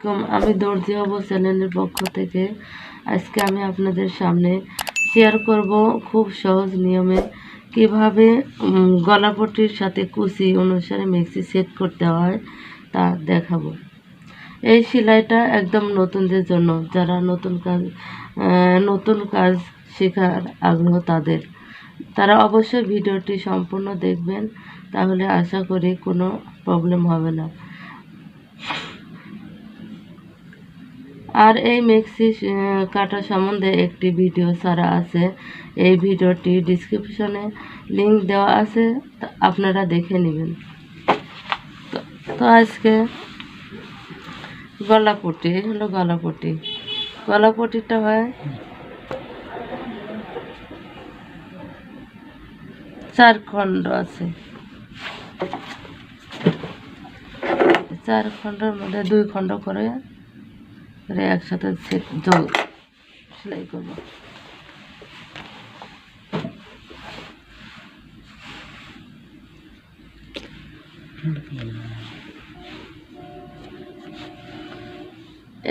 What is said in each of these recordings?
একদম আমি দর্জি হব চ্যানেলের পক্ষ থেকে আজকে আমি আপনাদের সামনে শেয়ার করব খুব সহজ নিয়মে কিভাবে গলাপট্টির সাথে কুচি অনুসারে মেক্সি সেট করতে হয় তা দেখাবো। এই সেলাইটা একদম নতুনদের জন্য, যারা নতুন কাজ শেখার আগ্রহ তারা অবশ্যই ভিডিওটি সম্পূর্ণ দেখবেন, তাহলে আশা করি কোনো প্রবলেম হবে না। আর এই মেক্সি কাটা সম্বন্ধে একটি ভিডিও ছাড়া আছে, এই ভিডিওটি ডিসক্রিপশনে লিংক দেওয়া আছে, আপনারা দেখে নেবেন। তো আজকে গলাপট্টি হলো গলাপট্টিটা হয় 4 খণ্ড আছে। 4 খণ্ডের মধ্যে 2 খণ্ড করে একসাথে সেলাই করব।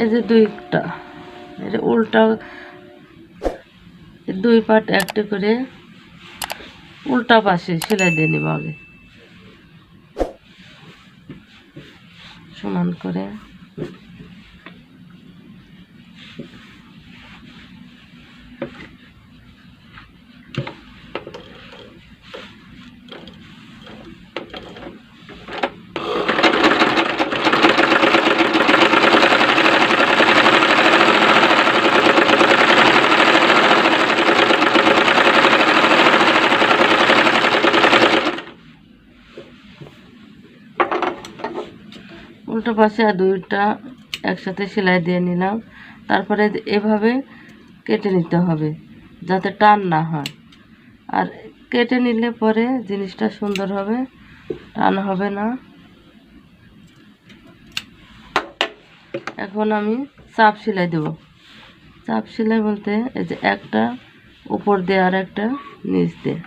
এই যে 2টা উল্টা 2 পার্ট একটা করে উল্টা পাশে সেলাই দিয়ে নেব। আগে সমান করে উল্টো পাশে আর 2টা একসাথে সেলাই দিয়ে নিলাম। তারপরে এভাবে কেটে নিতে হবে যাতে টান না হয়, আর কেটে নিলে পরে জিনিসটা সুন্দর হবে, টান হবে না। এখন আমি চাপ সেলাই দেব। চাপ সেলাই বলতে এই যে একটা উপর দিয়ে আর একটা নিচ দিয়ে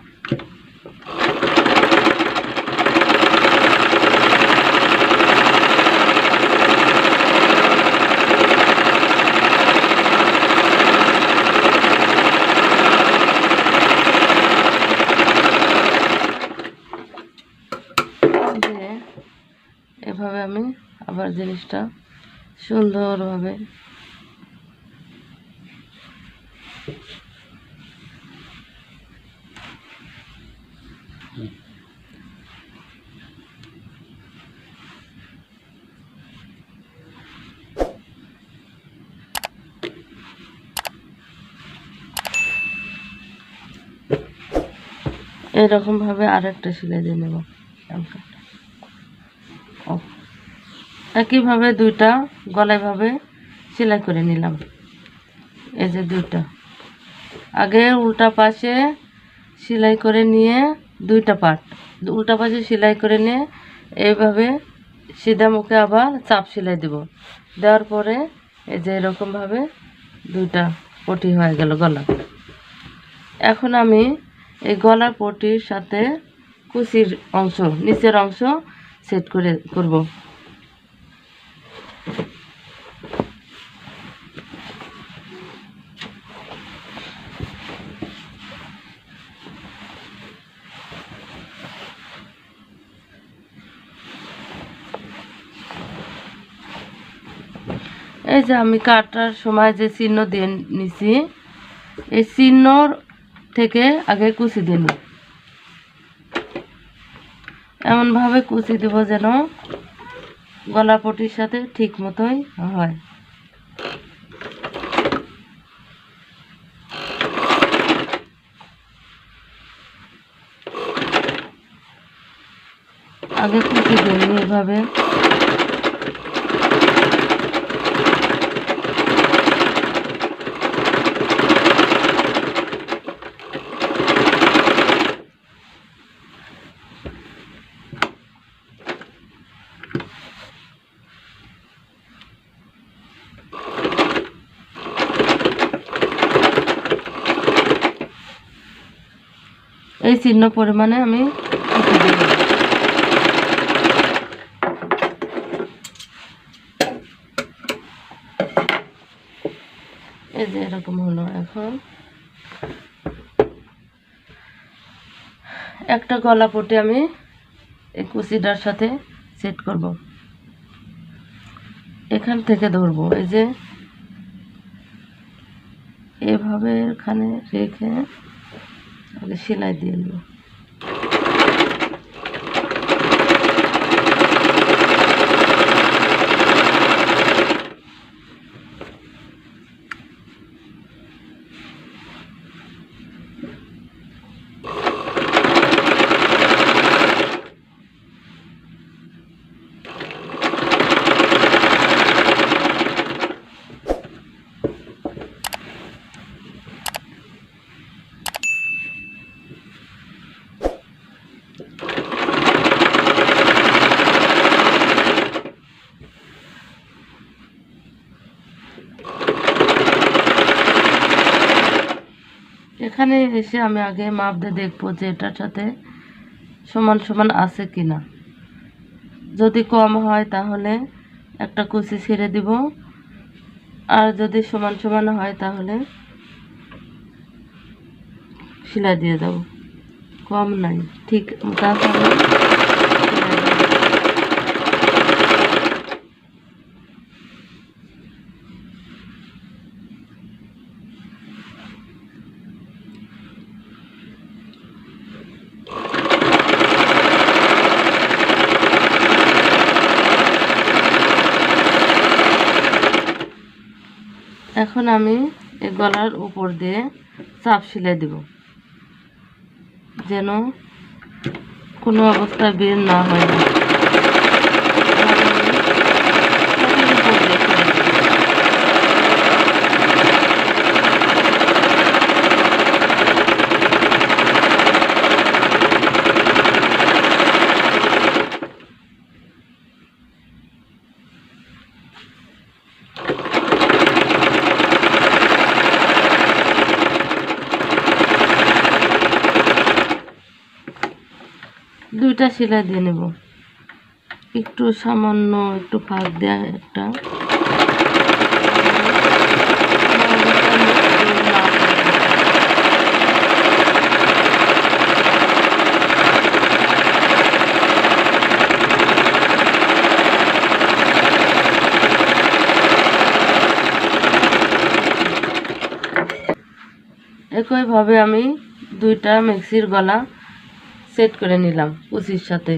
এভাবে আমি আবার জিনিসটা সুন্দরভাবে এরকম ভাবে আরেকটা সেলাই দিয়ে নেব। একইভাবে 2টা গলায় ভাবে সেলাই করে নিলাম। এই যে 2টা আগে উল্টা পাশে সেলাই করে নিয়ে 2টা পার্ট উল্টা পাশে সেলাই করে নিয়ে এইভাবে সিধা মুখে আবার চাপ সেলাই দেব। দেওয়ার পরে এই যে এরকমভাবে 2টা পটি হয়ে গেল গলা। এখন আমি এই গলার পটির সাথে কুচির অংশ, নিচের অংশ সেট করব। এই যে আমি কাটার সময় যে চিহ্ন দিয়ে নিছি, এই চিহ্ন থেকে আগে কুচি দিয়ে নিই। এমনভাবে কুচি দেব যেন গলাপটির সাথে ঠিক মতোই হয়। আগে কুচি দিয়ে নিই এভাবে। এই চিহ্ন পরিমাণে আমি কুচি দিয়ে দেব। এই যে এরকম হলো। এখন একটা গলা পটে আমি এই কুচিটার সাথে সেট করব। এখান থেকে ধরবো, এই যে এভাবে এখানে রেখে আগে সেলাই দিয়ে নেব। এখানে এসে আমি আগে মাপ দিয়ে দেখবো যে এটার সাথে সমান সমান আছে কিনা। যদি কম হয় তাহলে একটা কুচি ছেড়ে দিব, আর যদি সমান সমান হয় তাহলে সেলাই দিয়ে দেব। কম নাই, ঠিক তাহলে এখন আমি এই গলার উপর দিয়ে চাপ সেলাই দিব, যেন কোনো অবস্থায় বের না হয়। দুইটা সেলাই দিয়ে নেব, একটু সামান্য একটু ফাঁক দেয়া একটা। একইভাবে আমি দুইটা মেক্সির গলা সেট করে নিলাম কুচির সাথে।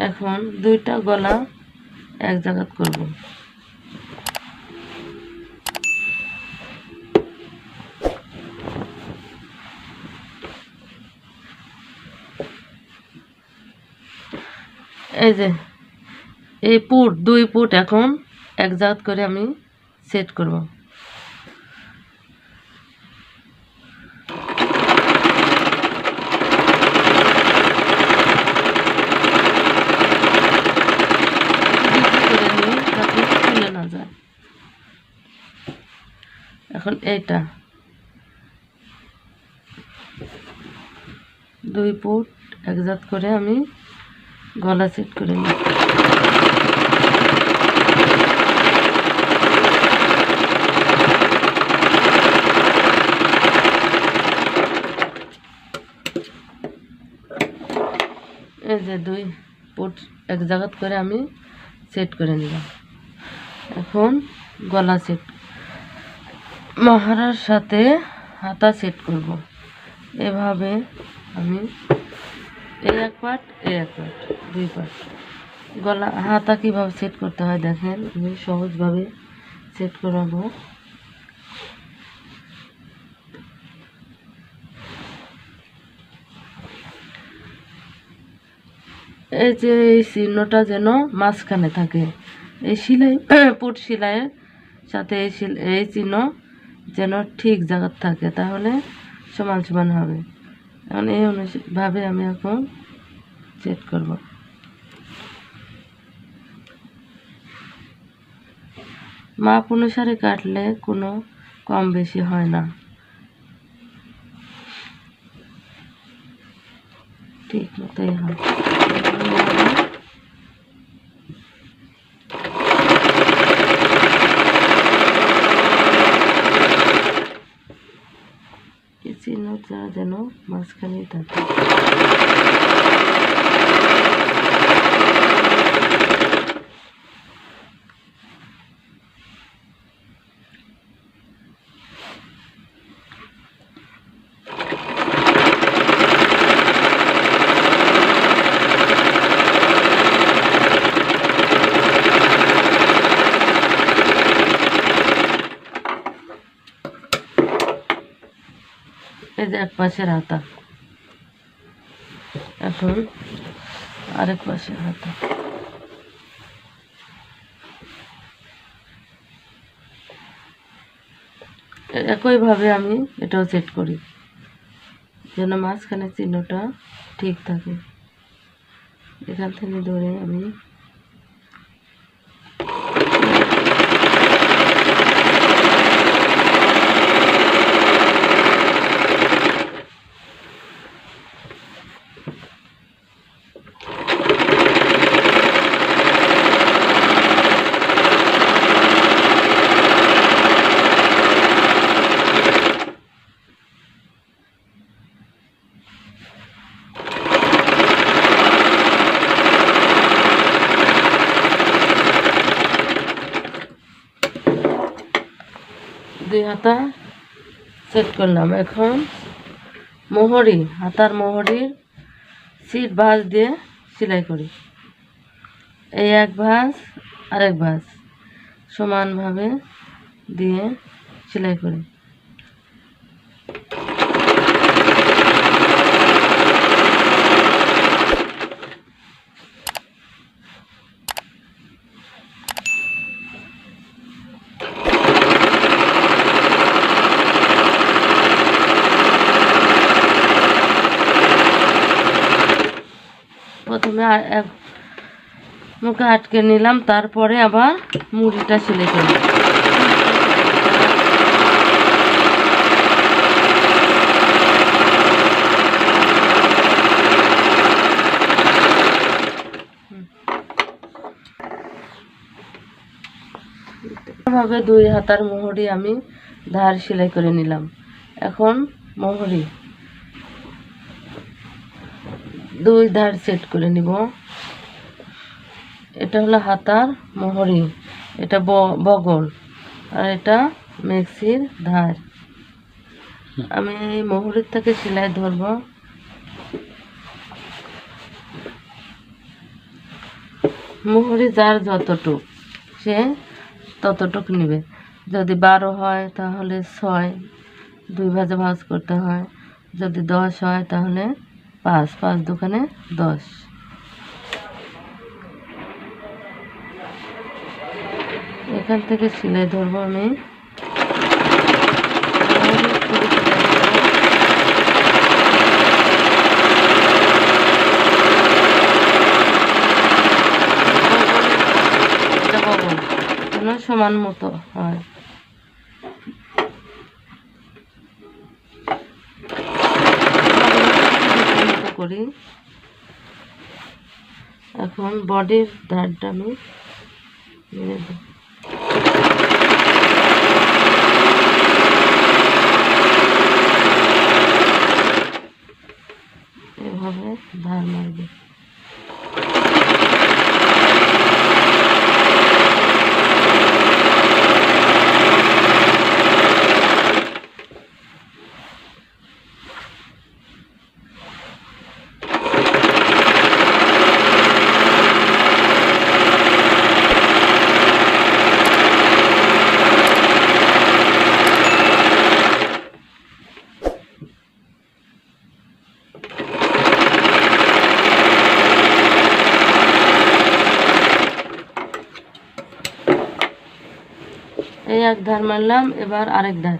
এখন দুইটা গলা এক জায়গা করব। এই যে এই পুট, দুই পুট এখন এক জায়গা করে আমি সেট করব। এখন এইটা দুই ফুট একজাত করে আমি গলা সেট করে নিই। এই যে দুই ফুট এক জায়গা করে আমি সেট করে নিলাম। এখন গলা সেট, মহারার সাথে হাতা সেট করব। এভাবে আমি এই এক পার্ট এই এক পার্ট দুই পার্ট গলা হাতা কীভাবে সেট করতে হয় দেখেন, আমি সহজভাবে সেট করাবো। এই যে এই চিহ্নটা যেন মাঝখানে থাকে, এই সেলাই পুট সেলাইয়ের সাথে এই চিহ্ন যেন ঠিক জায়গা থাকে, তাহলে সমান সমান হবে। এখন এই অনুভাবে আমি এখন সেট করব। মাপ অনুসারে কাটলে কোনো কম বেশি হয় না, ঠিক মতোই হয়। মাঝখানেই থাকে। এই যে এক পাশের হাতা, এখন আরেক পাশের হাতা। একইভাবে আমি এটাও সেট করি যেন মাঝখানে চিহ্নটা ঠিক থাকে। এখান থেকে ধরে আমি দুই হাতা সেট করলাম। এখন মোহরি, হাতার মোহরির সিট ভাঁজ দিয়ে সেলাই করি। এই এক ভাঁজ আরেক ভাঁজ সমানভাবে দিয়ে সেলাই করি। প্রথমে এক মুখে আটকে নিলাম, তারপরে আবার মুড়িটা সেলাই করি। এভাবে দুই হাতার মোহরি আমি ধার সেলাই করে নিলাম। এখন মোহরি দুই ধার সেট করে নিব। এটা হলো হাতার মোহরি, এটা বগল, আর এটা মেক্সির ধার। আমি এই মোহরির থেকে সেলাই ধরব। মোহরি যার যতটুক সে ততটুক নেবে। যদি 12 হয় তাহলে 6 দুই ভাজে ভাঁজ করতে হয়। যদি 10 হয় তাহলে 5, 5 দোকানে 10। এখান থেকে সেলাই ধরবো আমি। সমান মতো হয়। করি। এখন বডির ধারটা আমি মেরে দেব। এভাবে ধার মারবে। এই এক ধার মারলাম, এবার আরেক ধার।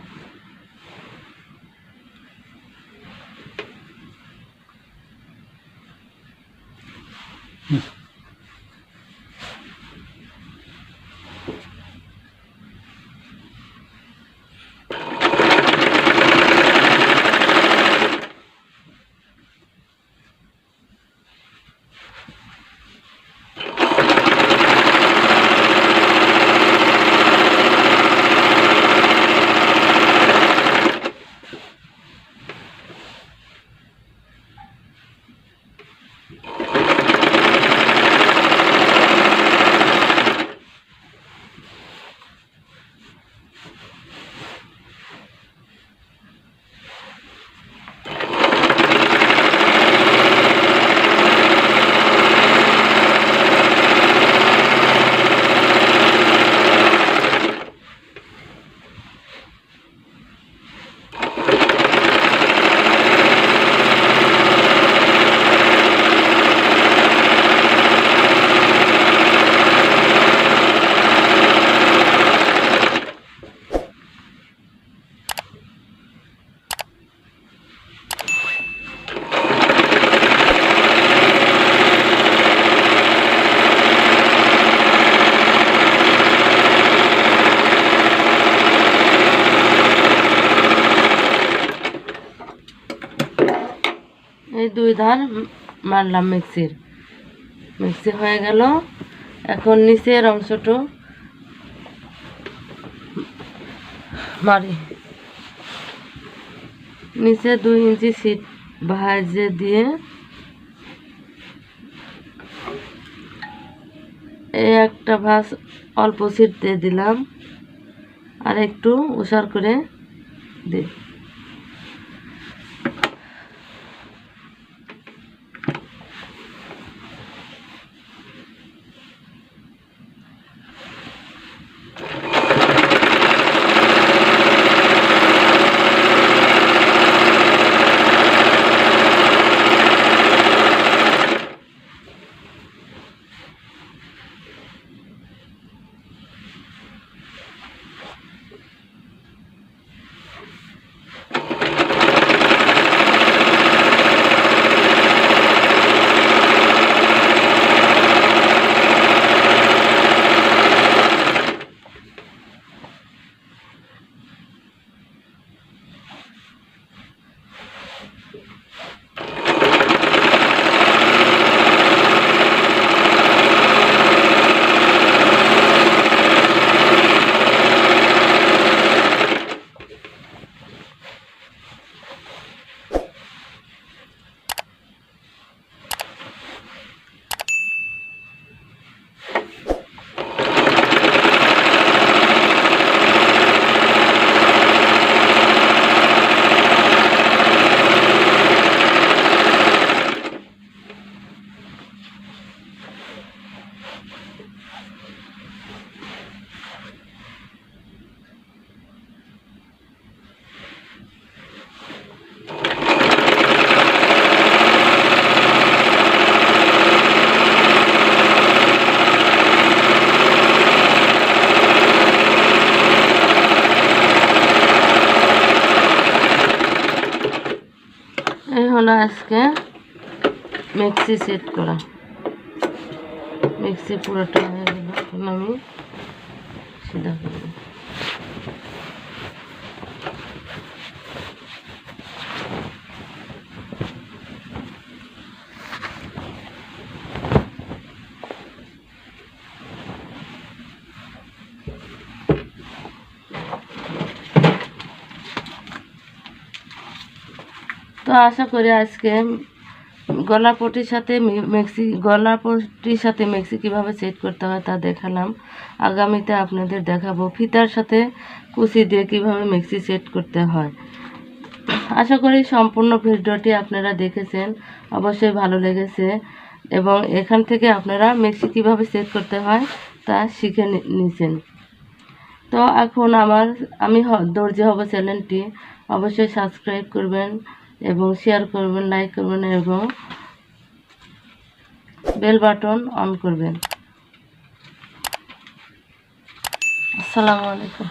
দুই ধার মারলাম মিক্সি হয়ে গেল। এখন নিচের অংশটা মারি। নিচে 2 ইঞ্চি সিট ভাজে দিয়ে এই একটা ভাঁজ অল্প সিট দিয়ে দিলাম, আর একটু উষার করে দিই। এই হলো আজকে মিক্সি সেট করা। মিক্সি পুরোটা হয়ে গেল, এখন আমি সিধা করব। তো আশা করি আজকে গলা পটির সাথে মিক্সি কিভাবে সেট করতে হয় তা দেখালাম। আগামীতে আপনাদের দেখাবো ফিতার সাথে কুচি দিয়ে কিভাবে মিক্সি সেট করতে হয়। আশা করি সম্পূর্ণ ভিডিওটি আপনারা দেখেছেন, অবশ্যই ভালো লেগেছে এবং এখান থেকে আপনারা মিক্সি কিভাবে সেট করতে হয় তা শিখে নিয়েছেন। তো এখন আমি দর্জি হব চ্যানেলটি অবশ্যই সাবস্ক্রাইব করবেন এবং শেয়ার করবেন, লাইক করবেন এবং বেল বাটন অন করবেন। আসসালামু আলাইকুম।